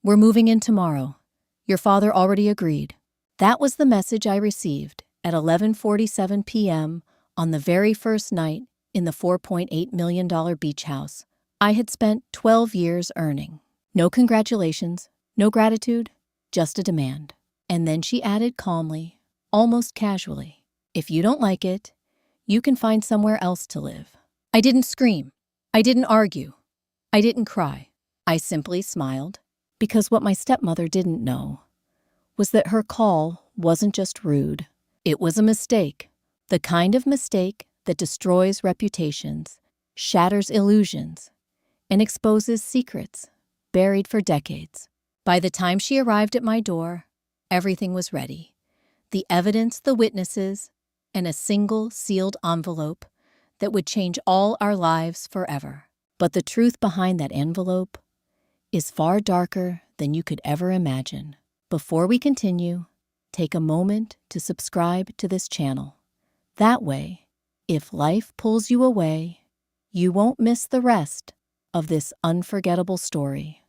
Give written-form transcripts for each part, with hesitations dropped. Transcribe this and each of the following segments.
We're moving in tomorrow. Your father already agreed. That was the message I received at 11:47 p.m. on the very first night in the $4.8 million beach house I had spent 12 years earning. No congratulations, no gratitude, just a demand. And then she added calmly, almost casually, "If you don't like it, you can find somewhere else to live." I didn't scream. I didn't argue. I didn't cry. I simply smiled, because what my stepmother didn't know was that her call wasn't just rude. It was a mistake, the kind of mistake that destroys reputations, shatters illusions, and exposes secrets buried for decades. By the time she arrived at my door, everything was ready. The evidence, the witnesses, and a single sealed envelope that would change all our lives forever. But the truth behind that envelope is far darker than you could ever imagine. Before we continue, take a moment to subscribe to this channel. That way, if life pulls you away, you won't miss the rest of this unforgettable story,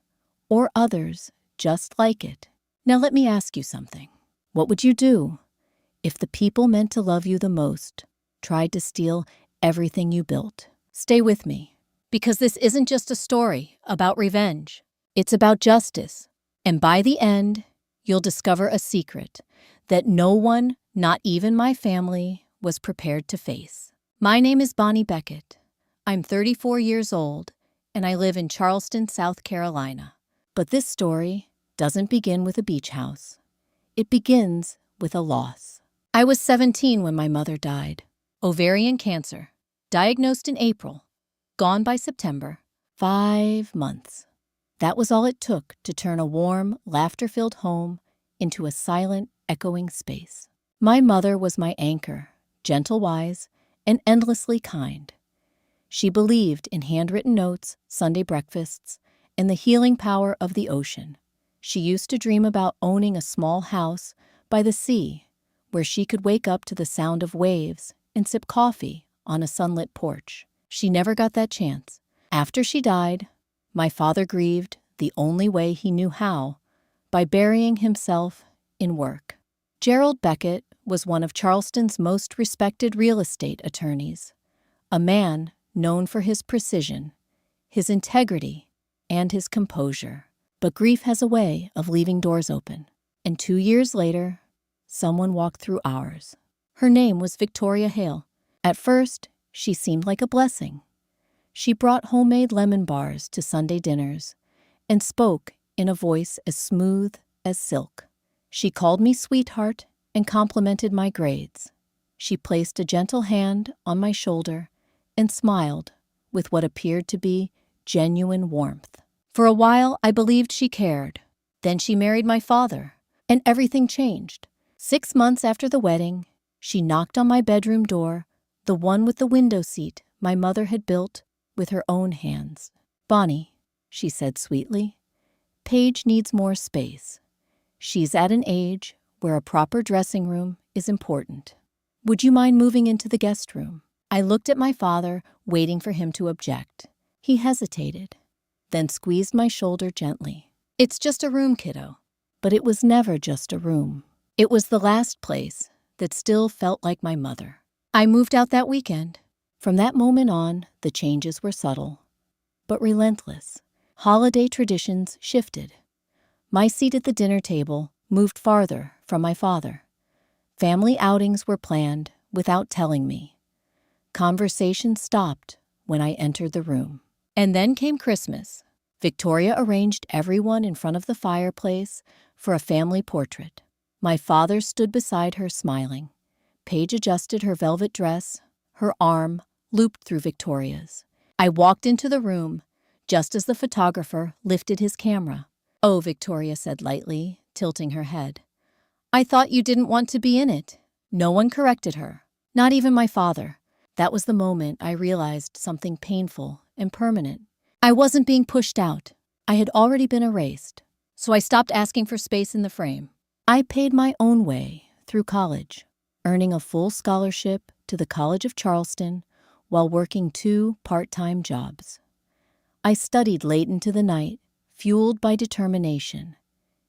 or others just like it. Now let me ask you something. What would you do if the people meant to love you the most tried to steal everything you built? Stay with me, because this isn't just a story about revenge. It's about justice. And by the end, you'll discover a secret that no one, not even my family, was prepared to face. My name is Bonnie Beckett. I'm 34 years old, and I live in Charleston, South Carolina. But this story doesn't begin with a beach house. It begins with a loss. I was 17 when my mother died. Ovarian cancer, diagnosed in April, gone by September. 5 months. That was all it took to turn a warm, laughter-filled home into a silent, echoing space. My mother was my anchor, gentle, wise, and endlessly kind. She believed in handwritten notes, Sunday breakfasts, and the healing power of the ocean. She used to dream about owning a small house by the sea, where she could wake up to the sound of waves and sip coffee on a sunlit porch. She never got that chance. After she died, my father grieved the only way he knew how, by burying himself in work. Gerald Beckett was one of Charleston's most respected real estate attorneys, a man known for his precision, his integrity, and his composure. But grief has a way of leaving doors open, and 2 years later, someone walked through ours. Her name was Victoria Hale. At first, she seemed like a blessing. She brought homemade lemon bars to Sunday dinners and spoke in a voice as smooth as silk. She called me sweetheart and complimented my grades. She placed a gentle hand on my shoulder and smiled with what appeared to be genuine warmth. For a while, I believed she cared. Then she married my father, and everything changed. 6 months after the wedding, she knocked on my bedroom door, the one with the window seat my mother had built with her own hands. "Bonnie," she said sweetly, "Paige needs more space. She's at an age where a proper dressing room is important. Would you mind moving into the guest room?" I looked at my father, waiting for him to object. He hesitated, then squeezed my shoulder gently. "It's just a room, kiddo." But it was never just a room. It was the last place that still felt like my mother. I moved out that weekend. From that moment on, the changes were subtle, but relentless. Holiday traditions shifted. My seat at the dinner table moved farther from my father. Family outings were planned without telling me. Conversation stopped when I entered the room. And then came Christmas. Victoria arranged everyone in front of the fireplace for a family portrait. My father stood beside her smiling. Paige adjusted her velvet dress, her arm looped through Victoria's. I walked into the room just as the photographer lifted his camera. "Oh," Victoria said lightly, tilting her head. "I thought you didn't want to be in it." No one corrected her, not even my father. That was the moment I realized something painful and permanent. I wasn't being pushed out. I had already been erased. So I stopped asking for space in the frame. I paid my own way through college, earning a full scholarship to the College of Charleston while working 2 part-time jobs. I studied late into the night, fueled by determination,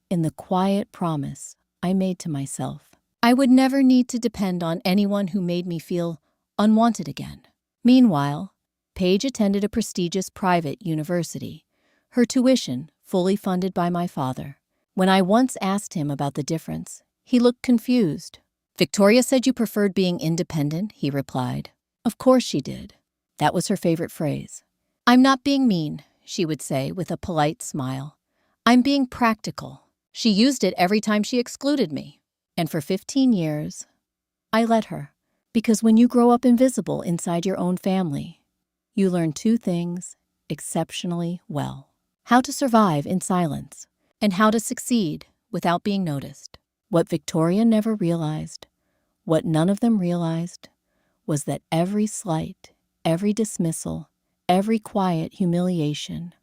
in the quiet promise I made to myself I would never need to depend on anyone who made me feel unwanted again. Meanwhile, Paige attended a prestigious private university, her tuition fully funded by my father. When I once asked him about the difference, he looked confused. "Victoria said you preferred being independent," he replied. Of course she did. That was her favorite phrase. "I'm not being mean," she would say with a polite smile. "I'm being practical." She used it every time she excluded me. And for 15 years, I let her. Because when you grow up invisible inside your own family, you learn two things exceptionally well: how to survive in silence and how to succeed without being noticed. What Victoria never realized, what none of them realized, was that every slight, every dismissal, every quiet humiliation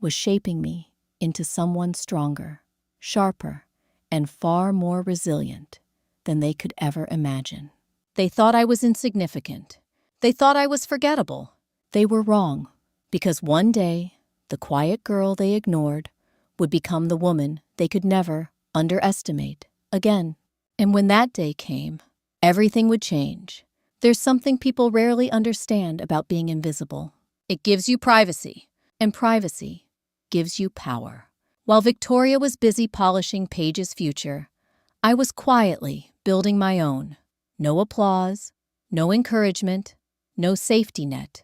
was shaping me into someone stronger, sharper, and far more resilient than they could ever imagine. They thought I was insignificant. They thought I was forgettable. They were wrong, because one day, the quiet girl they ignored would become the woman they could never underestimate again. And when that day came, everything would change. There's something people rarely understand about being invisible. It gives you privacy, and privacy gives you power. While Victoria was busy polishing Paige's future, I was quietly building my own. No applause, no encouragement, no safety net.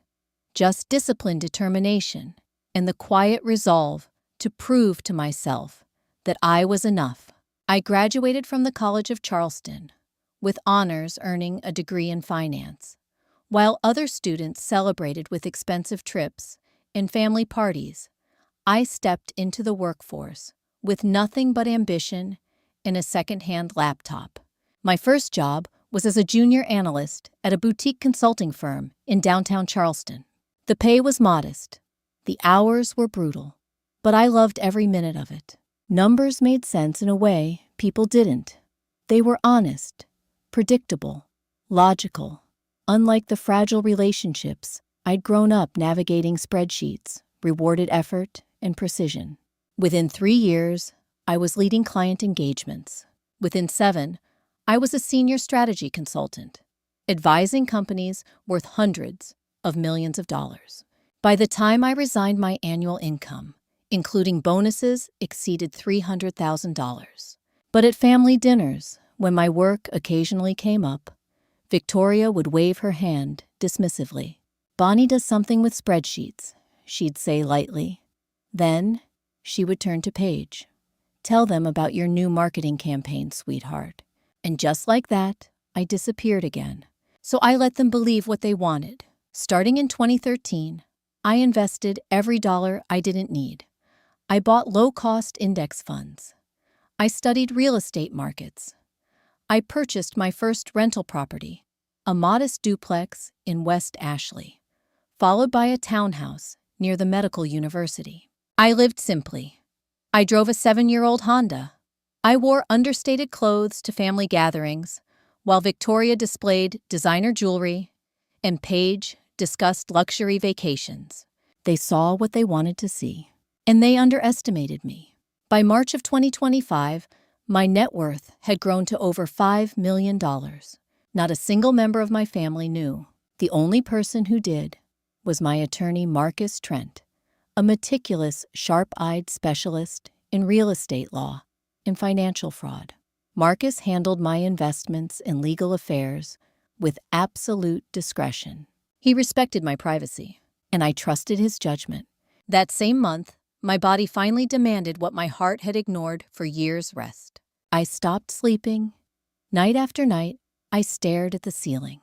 Just disciplined determination and the quiet resolve to prove to myself that I was enough. I graduated from the College of Charleston, with honors earning a degree in finance, while other students celebrated with expensive trips and family parties. I stepped into the workforce with nothing but ambition and a second-hand laptop. My first job was as a junior analyst at a boutique consulting firm in downtown Charleston. The pay was modest. The hours were brutal, but I loved every minute of it. Numbers made sense in a way people didn't. They were honest, predictable, logical, unlike the fragile relationships I'd grown up navigating. Spreadsheets rewarded effort and precision. Within 3 years, I was leading client engagements. Within 7, I was a senior strategy consultant, advising companies worth hundreds of millions of dollars. By the time I resigned, my annual income, including bonuses, exceeded $300,000. But at family dinners, when my work occasionally came up, Victoria would wave her hand dismissively. "Bonnie does something with spreadsheets," she'd say lightly. Then she would turn to Paige. "Tell them about your new marketing campaign, sweetheart." And just like that, I disappeared again. So I let them believe what they wanted. Starting in 2013, I invested every dollar I didn't need. I bought low-cost index funds. I studied real estate markets. I purchased my first rental property, a modest duplex in West Ashley, followed by a townhouse near the medical university. I lived simply. I drove a 7-year-old Honda. I wore understated clothes to family gatherings, while Victoria displayed designer jewelry and Paige discussed luxury vacations. They saw what they wanted to see, and they underestimated me. By March of 2025, my net worth had grown to over $5 million. Not a single member of my family knew. The only person who did was my attorney, Marcus Trent, a meticulous, sharp-eyed specialist in real estate law and financial fraud. Marcus handled my investments and legal affairs with absolute discretion. He respected my privacy, and I trusted his judgment. That same month, my body finally demanded what my heart had ignored for years: rest. I stopped sleeping. Night after night, I stared at the ceiling,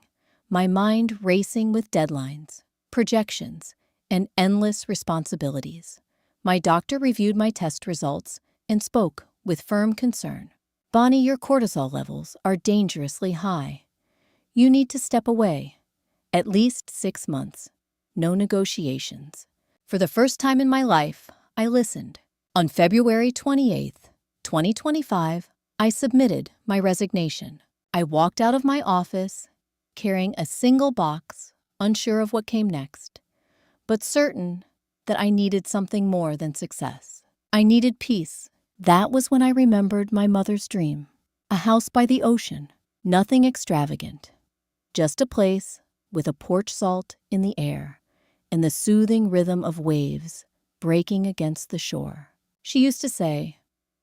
my mind racing with deadlines, projections, and endless responsibilities. My doctor reviewed my test results and spoke with firm concern. "Bonnie, your cortisol levels are dangerously high. You need to step away. At least 6 months. No negotiations." For the first time in my life, I listened. On February 28th, 2025, I submitted my resignation. I walked out of my office, carrying a single box, unsure of what came next, but certain that I needed something more than success. I needed peace. That was when I remembered my mother's dream. A house by the ocean. Nothing extravagant. Just a place with a porch salt in the air and the soothing rhythm of waves breaking against the shore. She used to say,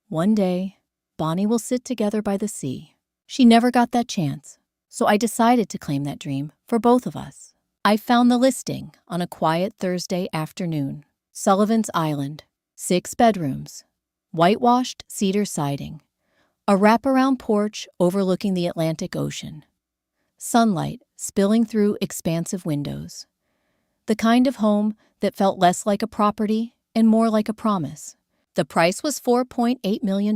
"One day, Bonnie will sit together by the sea." She never got that chance, so I decided to claim that dream for both of us. I found the listing on a quiet Thursday afternoon. Sullivan's Island, 6 bedrooms, whitewashed cedar siding, a wraparound porch overlooking the Atlantic Ocean, sunlight spilling through expansive windows. The kind of home that felt less like a property and more like a promise. The price was $4.8 million.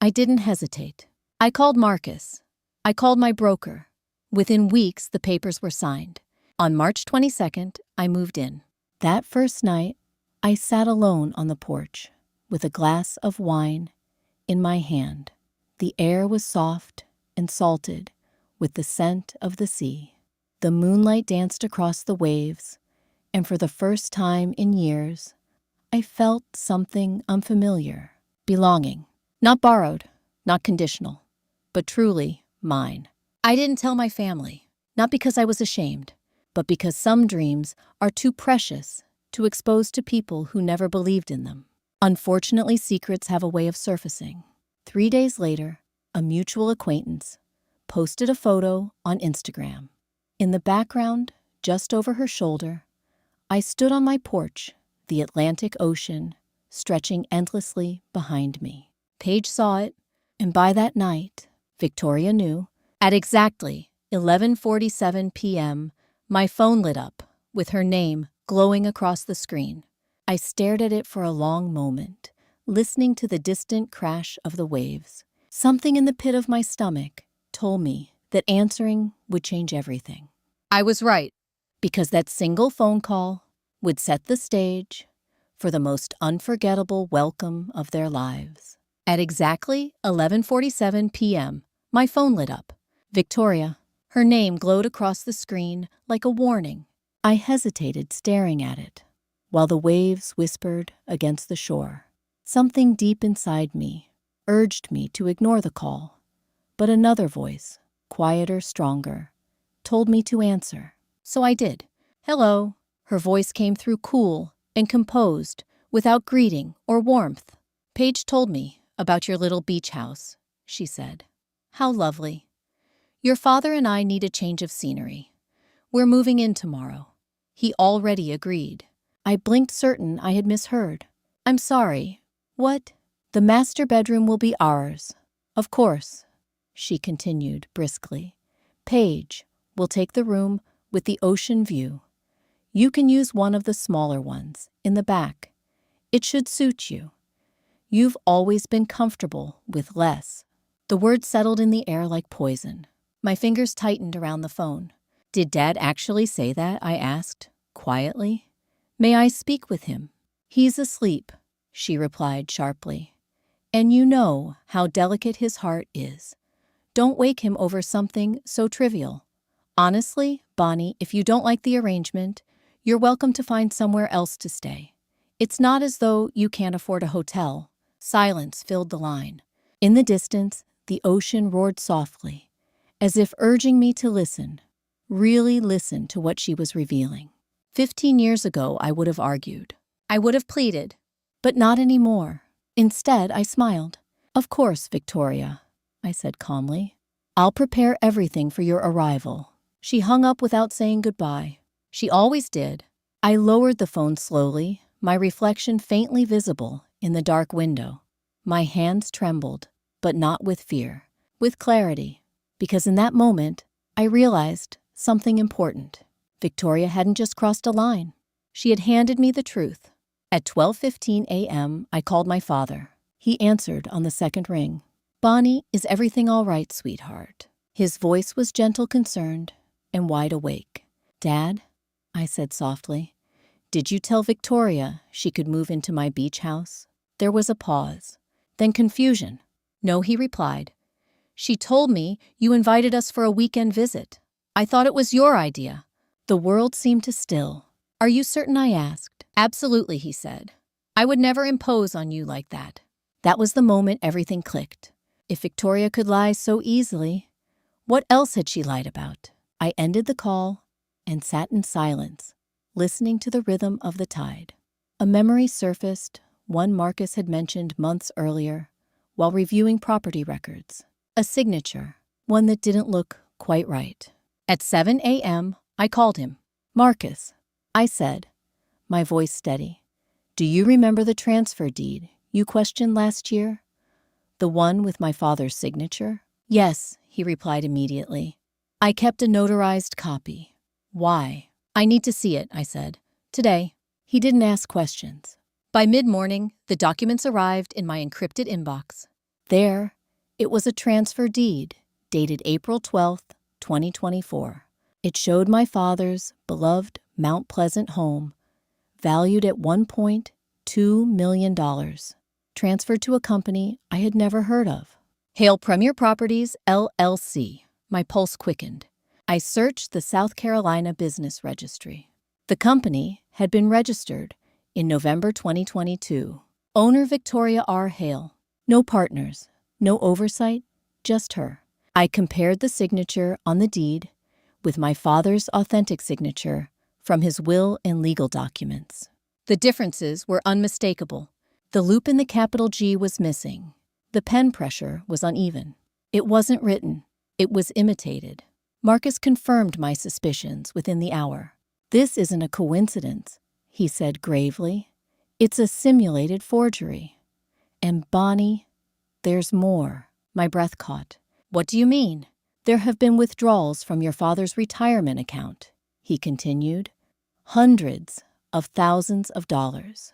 I didn't hesitate. I called Marcus. I called my broker. Within weeks, the papers were signed. On March 22nd, I moved in. That first night, I sat alone on the porch with a glass of wine in my hand. The air was soft and salted with the scent of the sea. The moonlight danced across the waves, and for the first time in years, I felt something unfamiliar. Belonging. Not borrowed, not conditional, but truly mine. I didn't tell my family, not because I was ashamed, but because some dreams are too precious to expose to people who never believed in them. Unfortunately, secrets have a way of surfacing. 3 days later, a mutual acquaintance posted a photo on Instagram. In the background, just over her shoulder, I stood on my porch, the Atlantic Ocean stretching endlessly behind me. Paige saw it, and by that night, Victoria knew. At exactly 11:47 p.m., my phone lit up, with her name glowing across the screen. I stared at it for a long moment, listening to the distant crash of the waves. Something in the pit of my stomach told me that answering would change everything. I was right, because that single phone call would set the stage for the most unforgettable welcome of their lives. At exactly 11:47 p.m., my phone lit up. Victoria. Her name glowed across the screen like a warning. I hesitated, staring at it, while the waves whispered against the shore. Something deep inside me urged me to ignore the call, but another voice, quieter, stronger, told me to answer. So I did. "Hello." Her voice came through cool and composed, without greeting or warmth. "Paige told me about your little beach house," she said. "How lovely. Your father and I need a change of scenery. We're moving in tomorrow." He already agreed. I blinked, certain I had misheard. "I'm sorry. What?" "The master bedroom will be ours. Of course," she continued briskly. "Paige will take the room with the ocean view. You can use one of the smaller ones in the back. It should suit you. You've always been comfortable with less." The words settled in the air like poison. My fingers tightened around the phone. "Did Dad actually say that?" I asked, quietly. "May I speak with him?" "He's asleep," she replied sharply. "And you know how delicate his heart is. Don't wake him over something so trivial. Honestly, Bonnie, if you don't like the arrangement, you're welcome to find somewhere else to stay. It's not as though you can't afford a hotel." Silence filled the line. In the distance, the ocean roared softly, as if urging me to listen, really listen to what she was revealing. 15 years ago, I would have argued. I would have pleaded, but not anymore. Instead, I smiled. "Of course, Victoria," I said calmly. "I'll prepare everything for your arrival." She hung up without saying goodbye. She always did. I lowered the phone slowly, my reflection faintly visible in the dark window. My hands trembled, but not with fear, with clarity. Because in that moment, I realized something important. Victoria hadn't just crossed a line. She had handed me the truth. At 12:15 a.m., I called my father. He answered on the second ring. "Bonnie, is everything all right, sweetheart?" His voice was gentle, concerned, and wide awake. "Dad," I said softly, "did you tell Victoria she could move into my beach house?" There was a pause, then confusion. "No," he replied. "She told me you invited us for a weekend visit. I thought it was your idea." The world seemed to still. "Are you certain?" I asked. "Absolutely," he said. I would never impose on you like that. That was the moment everything clicked. If Victoria could lie so easily, what else had she lied about? I ended the call and sat in silence, listening to the rhythm of the tide. A memory surfaced, one Marcus had mentioned months earlier, while reviewing property records. A signature, one that didn't look quite right. At 7 a.m., I called him. "Marcus," I said, my voice steady. "Do you remember the transfer deed you questioned last year? The one with my father's signature?" "Yes," he replied immediately. "I kept a notarized copy." "Why?" "I need to see it," I said. "Today." He didn't ask questions. By mid-morning, the documents arrived in my encrypted inbox. There, it was a transfer deed, dated April 12th, 2024. It showed my father's beloved Mount Pleasant home, valued at $1.2 million, transferred to a company I had never heard of. Hale Premier Properties, LLC. My pulse quickened. I searched the South Carolina Business Registry. The company had been registered in November 2022. Owner Victoria R. Hale. No partners, no oversight, just her. I compared the signature on the deed with my father's authentic signature from his will and legal documents. The differences were unmistakable. The loop in the capital G was missing. The pen pressure was uneven. It wasn't written. It was imitated. Marcus confirmed my suspicions within the hour. "This isn't a coincidence," he said gravely. "It's a simulated forgery." "And Bonnie, there's more." My breath caught. "What do you mean?" "There have been withdrawals from your father's retirement account," he continued. "Hundreds of thousands of dollars.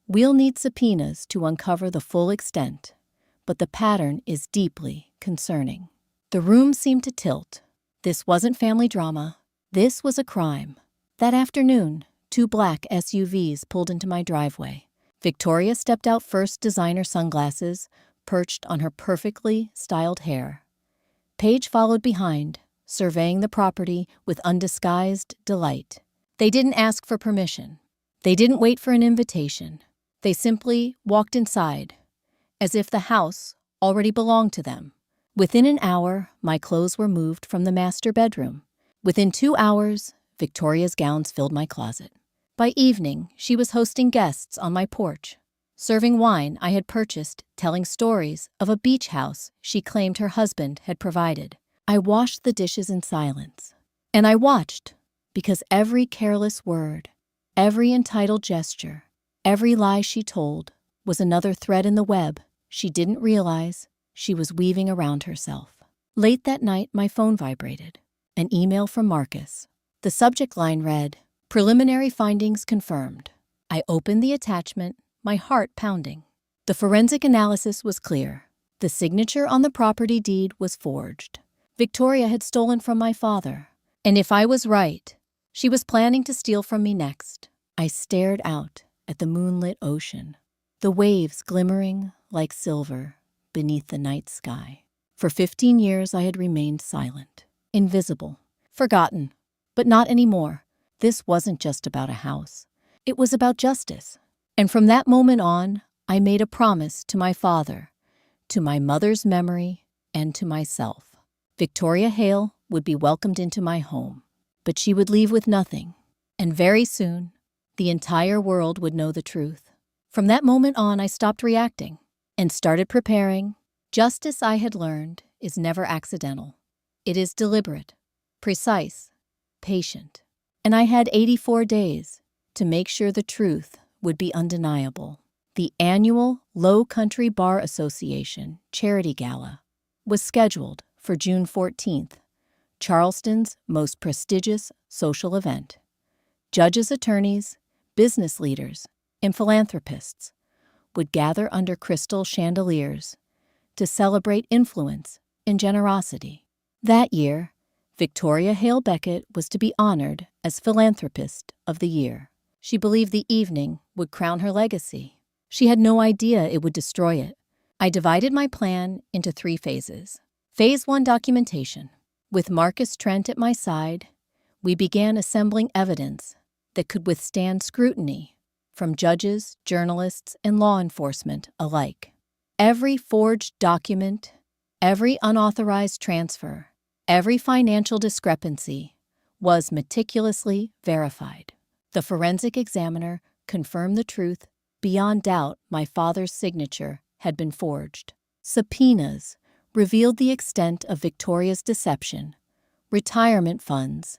We'll need subpoenas to uncover the full extent, but the pattern is deeply concerning." The room seemed to tilt. This wasn't family drama. This was a crime. That afternoon, 2 black SUVs pulled into my driveway. Victoria stepped out first, designer sunglasses perched on her perfectly styled hair. Paige followed behind, surveying the property with undisguised delight. They didn't ask for permission. They didn't wait for an invitation. They simply walked inside, as if the house already belonged to them. Within an hour, my clothes were moved from the master bedroom. Within 2 hours, Victoria's gowns filled my closet. By evening, she was hosting guests on my porch, serving wine I had purchased, telling stories of a beach house she claimed her husband had provided. I washed the dishes in silence. And I watched, because every careless word, every entitled gesture, every lie she told was another thread in the web she didn't realize she was weaving around herself. Late that night, my phone vibrated. An email from Marcus. The subject line read, "Preliminary findings confirmed." I opened the attachment, my heart pounding. The forensic analysis was clear. The signature on the property deed was forged. Victoria had stolen from my father. And if I was right, she was planning to steal from me next. I stared out at the moonlit ocean, the waves glimmering like silver beneath the night sky. For 15 years I had remained silent, invisible, forgotten. But not anymore. This wasn't just about a house. It was about justice. And from that moment on, I made a promise to my father, to my mother's memory, and to myself. Victoria Hale would be welcomed into my home, but she would leave with nothing. And very soon, the entire world would know the truth. From that moment on, I stopped reacting and started preparing. Justice, I had learned, is never accidental. It is deliberate, precise, patient. And I had 84 days to make sure the truth would be undeniable. The annual Low Country Bar Association Charity Gala was scheduled for June 14th, Charleston's most prestigious social event. Judges, attorneys, business leaders, and philanthropists would gather under crystal chandeliers to celebrate influence and generosity. That year, Victoria Hale Beckett was to be honored as Philanthropist of the Year. She believed the evening would crown her legacy. She had no idea it would destroy it. I divided my plan into 3 phases. Phase 1, documentation. With Marcus Trent at my side, we began assembling evidence that could withstand scrutiny, from judges, journalists, and law enforcement alike. Every forged document, every unauthorized transfer, every financial discrepancy was meticulously verified. The forensic examiner confirmed the truth beyond doubt. My father's signature had been forged. Subpoenas revealed the extent of Victoria's deception. Retirement funds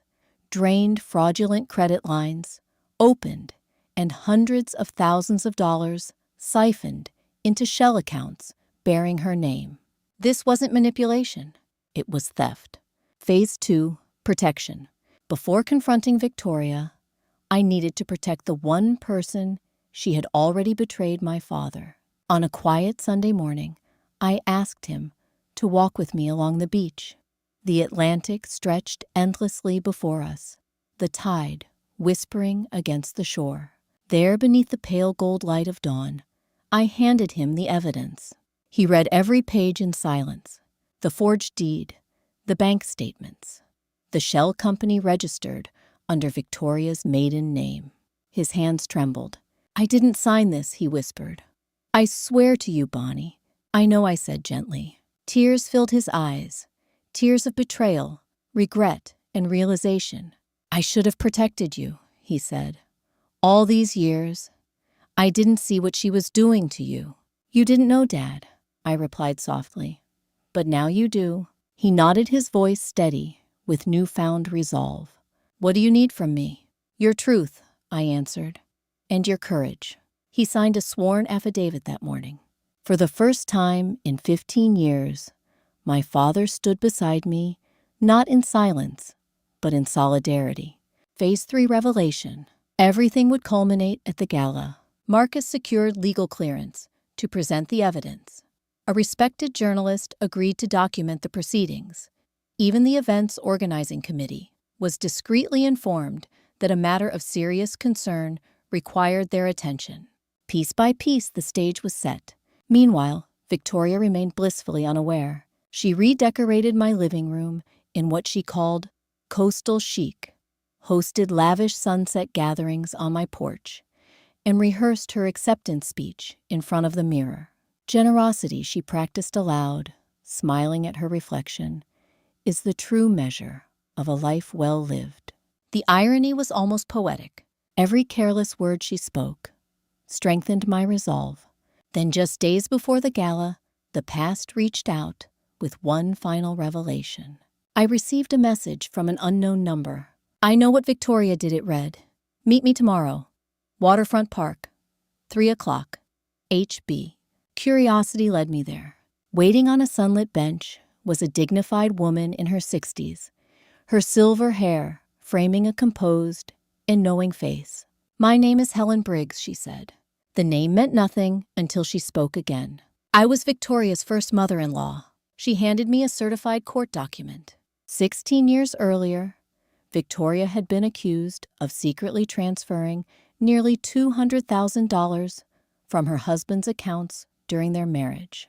drained, fraudulent credit lines opened, and hundreds of thousands of dollars siphoned into shell accounts bearing her name. This wasn't manipulation, it was theft. Phase 2, protection. Before confronting Victoria, I needed to protect the one person she had already betrayed, my father. On a quiet Sunday morning, I asked him to walk with me along the beach. The Atlantic stretched endlessly before us, the tide whispering against the shore. There, beneath the pale gold light of dawn, I handed him the evidence. He read every page in silence: the forged deed, the bank statements, the shell company registered under Victoria's maiden name. His hands trembled. "I didn't sign this," he whispered. "I swear to you, Bonnie." "I know," I said gently. Tears filled his eyes, tears of betrayal, regret, and realization. "I should have protected you," he said. "All these years, I didn't see what she was doing to you." "You didn't know, Dad," I replied softly. "But now you do." He nodded, his voice steady, with newfound resolve. "What do you need from me?" "Your truth," I answered, "and your courage." He signed a sworn affidavit that morning. For the first time in 15 years, my father stood beside me, not in silence, but in solidarity. Phase 3, revelation. Everything would culminate at the gala. Marcus secured legal clearance to present the evidence. A respected journalist agreed to document the proceedings. Even the event's organizing committee was discreetly informed that a matter of serious concern required their attention. Piece by piece, the stage was set. Meanwhile, Victoria remained blissfully unaware. She redecorated my living room in what she called coastal chic, hosted lavish sunset gatherings on my porch, and rehearsed her acceptance speech in front of the mirror. Generosity, she practiced aloud, smiling at her reflection, is the true measure of a life well lived. The irony was almost poetic. Every careless word she spoke strengthened my resolve. Then, just days before the gala, the past reached out with one final revelation. I received a message from an unknown number. "I know what Victoria did," it read. "Meet me tomorrow. Waterfront Park. 3 o'clock. HB. Curiosity led me there. Waiting on a sunlit bench was a dignified woman in her 60s, her silver hair framing a composed and knowing face. "My name is Helen Briggs," she said. The name meant nothing until she spoke again. "I was Victoria's first mother-in-law." She handed me a certified court document. 16 years earlier, Victoria had been accused of secretly transferring nearly $200,000 from her husband's accounts during their marriage.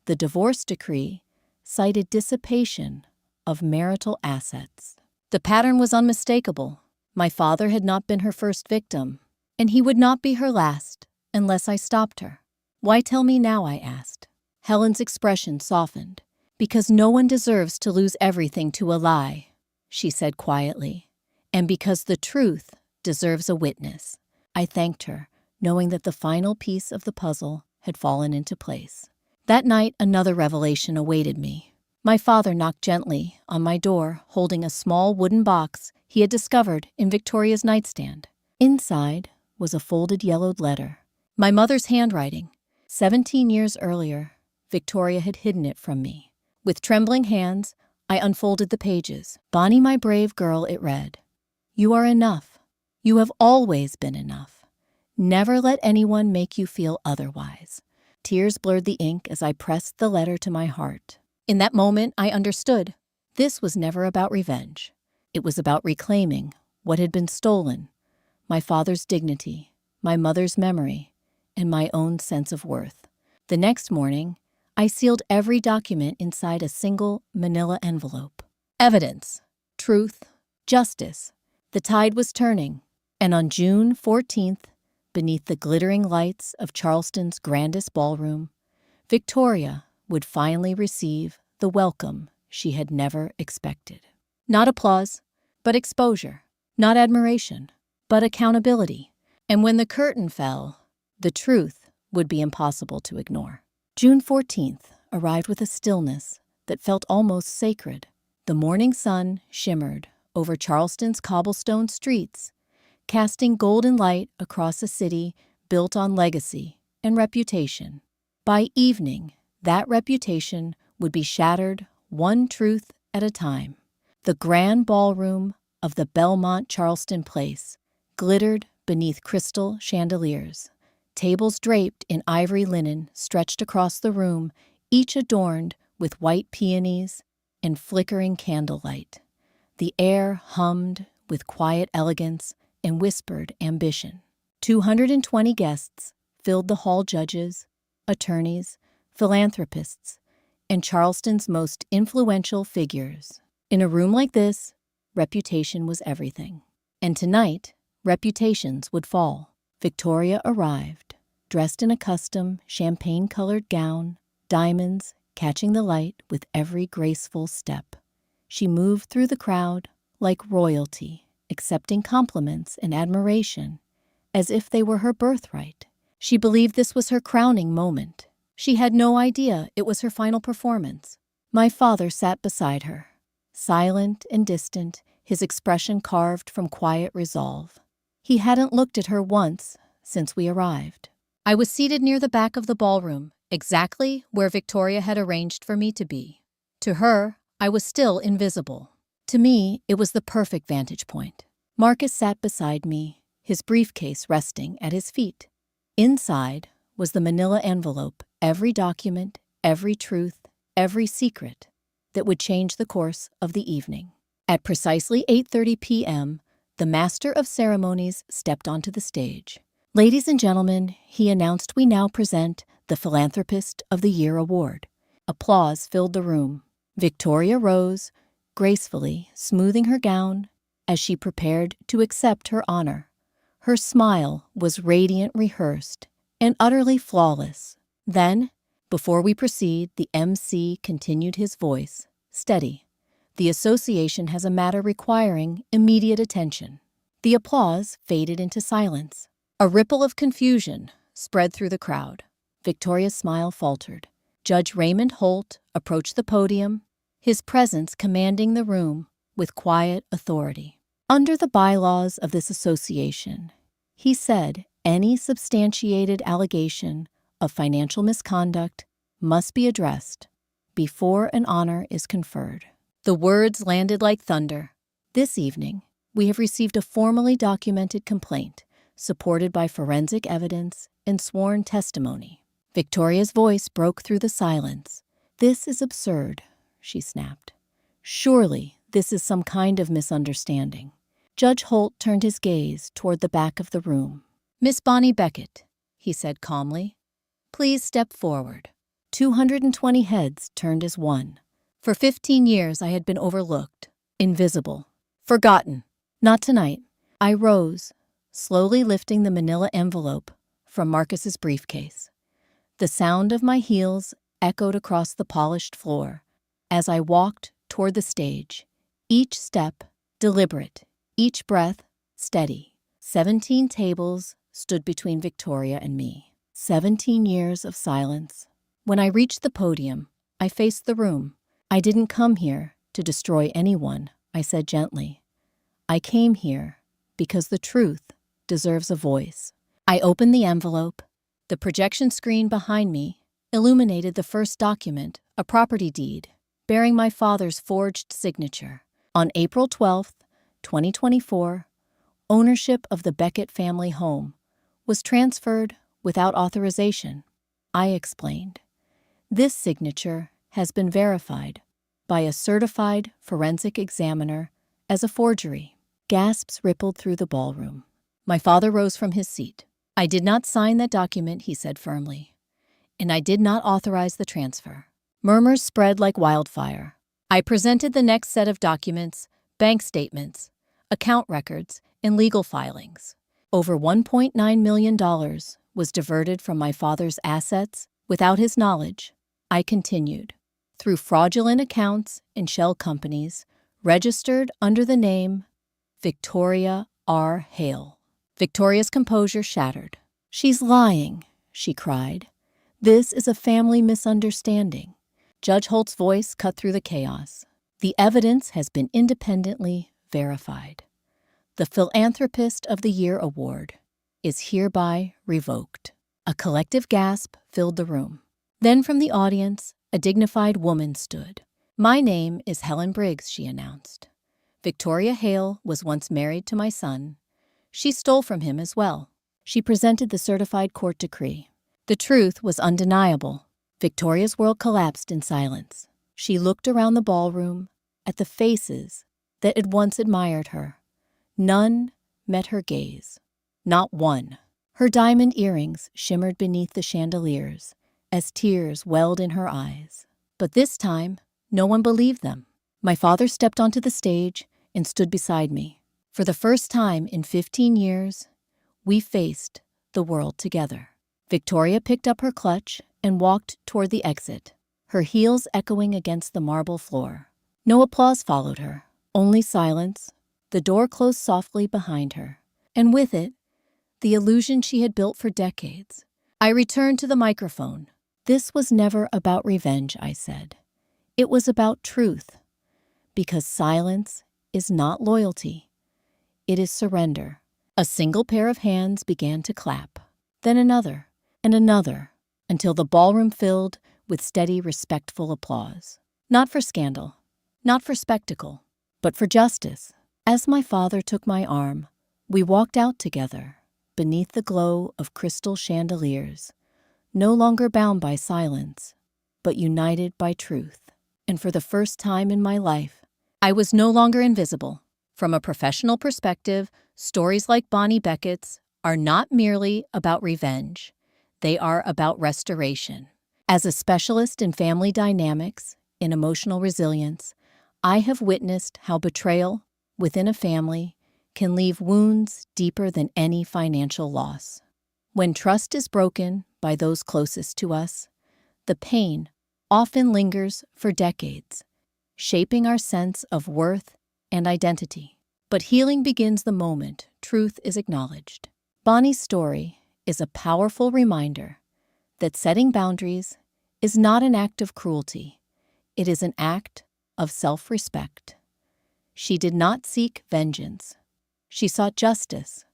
The divorce decree cited dissipation of marital assets. The pattern was unmistakable. My father had not been her first victim, and he would not be her last unless I stopped her. "Why tell me now?" I asked. Helen's expression softened. "Because no one deserves to lose everything to a lie," she said quietly. "And because the truth deserves a witness." I thanked her, knowing that the final piece of the puzzle had fallen into place. That night, another revelation awaited me. My father knocked gently on my door, holding a small wooden box he had discovered in Victoria's nightstand. Inside was a folded yellowed letter. My mother's handwriting. 17 years earlier, Victoria had hidden it from me. With trembling hands, I unfolded the pages. "Bonnie, my brave girl," it read. "You are enough. You have always been enough. Never let anyone make you feel otherwise." Tears blurred the ink as I pressed the letter to my heart. In that moment, I understood. This was never about revenge. It was about reclaiming what had been stolen: my father's dignity, my mother's memory, and my own sense of worth. The next morning, I sealed every document inside a single manila envelope. Evidence, truth, justice. The tide was turning, and on June 14th, beneath the glittering lights of Charleston's grandest ballroom, Victoria would finally receive the welcome she had never expected. Not applause, but exposure. Not admiration, but accountability. And when the curtain fell, the truth would be impossible to ignore. June 14th arrived with a stillness that felt almost sacred. The morning sun shimmered over Charleston's cobblestone streets, casting golden light across a city built on legacy and reputation. By evening, that reputation would be shattered one truth at a time. The grand ballroom of the Belmont Charleston Place glittered beneath crystal chandeliers. Tables draped in ivory linen stretched across the room, each adorned with white peonies and flickering candlelight. The air hummed with quiet elegance and whispered ambition. 220 guests filled the hall: judges, attorneys, philanthropists, and Charleston's most influential figures. In a room like this, reputation was everything. And tonight, reputations would fall. Victoria arrived, dressed in a custom champagne-colored gown, diamonds catching the light with every graceful step. She moved through the crowd like royalty, accepting compliments and admiration as if they were her birthright. She believed this was her crowning moment. She had no idea it was her final performance. My father sat beside her, silent and distant, his expression carved from quiet resolve. He hadn't looked at her once since we arrived. I was seated near the back of the ballroom, exactly where Victoria had arranged for me to be. To her, I was still invisible. To me, it was the perfect vantage point. Marcus sat beside me, his briefcase resting at his feet. Inside was the manila envelope, every document, every truth, every secret that would change the course of the evening. At precisely 8:30 p.m., the master of ceremonies stepped onto the stage. Ladies and gentlemen, he announced, we now present the Philanthropist of the Year award. Applause filled the room. Victoria rose, gracefully smoothing her gown as she prepared to accept her honor. Her smile was radiant, rehearsed, and utterly flawless. Then, before we proceed, the MC continued, his voice steady. The association has a matter requiring immediate attention. The applause faded into silence. A ripple of confusion spread through the crowd. Victoria's smile faltered. Judge Raymond Holt approached the podium, his presence commanding the room with quiet authority. Under the bylaws of this association, he said, any substantiated allegation of financial misconduct must be addressed before an honor is conferred. The words landed like thunder. This evening, we have received a formally documented complaint, supported by forensic evidence and sworn testimony. Victoria's voice broke through the silence. This is absurd, she snapped. Surely this is some kind of misunderstanding. Judge Holt turned his gaze toward the back of the room. Miss Bonnie Beckett, he said calmly, please step forward. 220 heads turned as one. For 15 years I had been overlooked, invisible, forgotten. Not tonight. I rose, slowly lifting the manila envelope from Marcus's briefcase. The sound of my heels echoed across the polished floor as I walked toward the stage, each step deliberate, each breath steady. 17 tables stood between Victoria and me. 17 years of silence. When I reached the podium, I faced the room. I didn't come here to destroy anyone, I said gently. I came here because the truth deserves a voice. I opened the envelope. The projection screen behind me illuminated the first document, a property deed, bearing my father's forged signature. On April 12th, 2024, ownership of the Beckett family home was transferred without authorization. I explained. This signature has been verified by a certified forensic examiner as a forgery. Gasps rippled through the ballroom. My father rose from his seat. I did not sign that document, he said firmly, and I did not authorize the transfer. Murmurs spread like wildfire. I presented the next set of documents, bank statements, account records, and legal filings. Over $1.9 million was diverted from my father's assets without his knowledge. I continued. Through fraudulent accounts and shell companies registered under the name Victoria R. Hale. Victoria's composure shattered. "She's lying," she cried. "This is a family misunderstanding." Judge Holt's voice cut through the chaos. "The evidence has been independently verified. The Philanthropist of the Year award is hereby revoked." A collective gasp filled the room. Then from the audience, a dignified woman stood. "My name is Helen Briggs," she announced. "Victoria Hale was once married to my son. She stole from him as well." She presented the certified court decree. The truth was undeniable. Victoria's world collapsed in silence. She looked around the ballroom at the faces that had once admired her. None met her gaze. Not one. Her diamond earrings shimmered beneath the chandeliers as tears welled in her eyes. But this time, no one believed them. My father stepped onto the stage and stood beside me. For the first time in 15 years, we faced the world together. Victoria picked up her clutch and walked toward the exit, her heels echoing against the marble floor. No applause followed her, only silence. The door closed softly behind her, and with it, the illusion she had built for decades. I returned to the microphone. "This was never about revenge," I said. "It was about truth, because silence is not loyalty. It is surrender." A single pair of hands began to clap, then another and another, until the ballroom filled with steady, respectful applause. Not for scandal, not for spectacle, but for justice. As my father took my arm, we walked out together, beneath the glow of crystal chandeliers, no longer bound by silence, but united by truth. And for the first time in my life, I was no longer invisible. From a professional perspective, stories like Bonnie Beckett's are not merely about revenge. They are about restoration. As a specialist in family dynamics, in emotional resilience, I have witnessed how betrayal within a family can leave wounds deeper than any financial loss. When trust is broken by those closest to us, the pain often lingers for decades, shaping our sense of worth and identity. But healing begins the moment truth is acknowledged. Bonnie's story is a powerful reminder that setting boundaries is not an act of cruelty. It is an act of self-respect. She did not seek vengeance. She sought justice,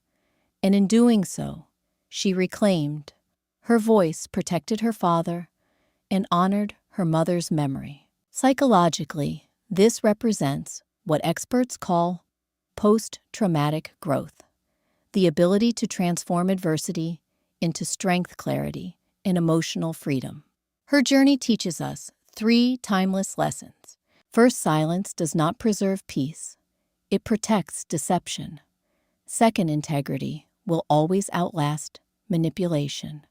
and in doing so, she reclaimed. Her voice protected her father and honored her mother's memory. Psychologically, this represents what experts call post-traumatic growth, the ability to transform adversity into strength, clarity, and emotional freedom. Her journey teaches us 3 timeless lessons. First, silence does not preserve peace. It protects deception. Second, integrity will always outlast manipulation.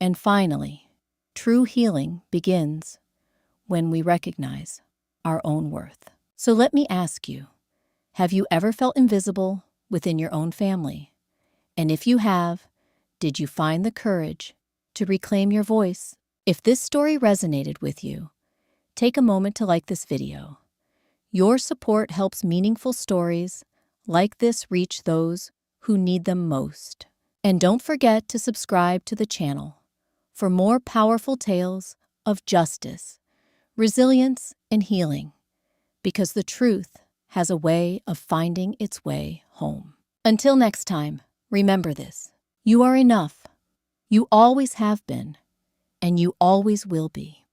And finally, true healing begins when we recognize our own worth. So let me ask you, have you ever felt invisible within your own family? And if you have, did you find the courage to reclaim your voice? If this story resonated with you, take a moment to like this video. Your support helps meaningful stories like this reach those who need them most. And don't forget to subscribe to the channel for more powerful tales of justice, resilience, and healing, because the truth has a way of finding its way home. Until next time, remember this: you are enough. You always have been, and you always will be.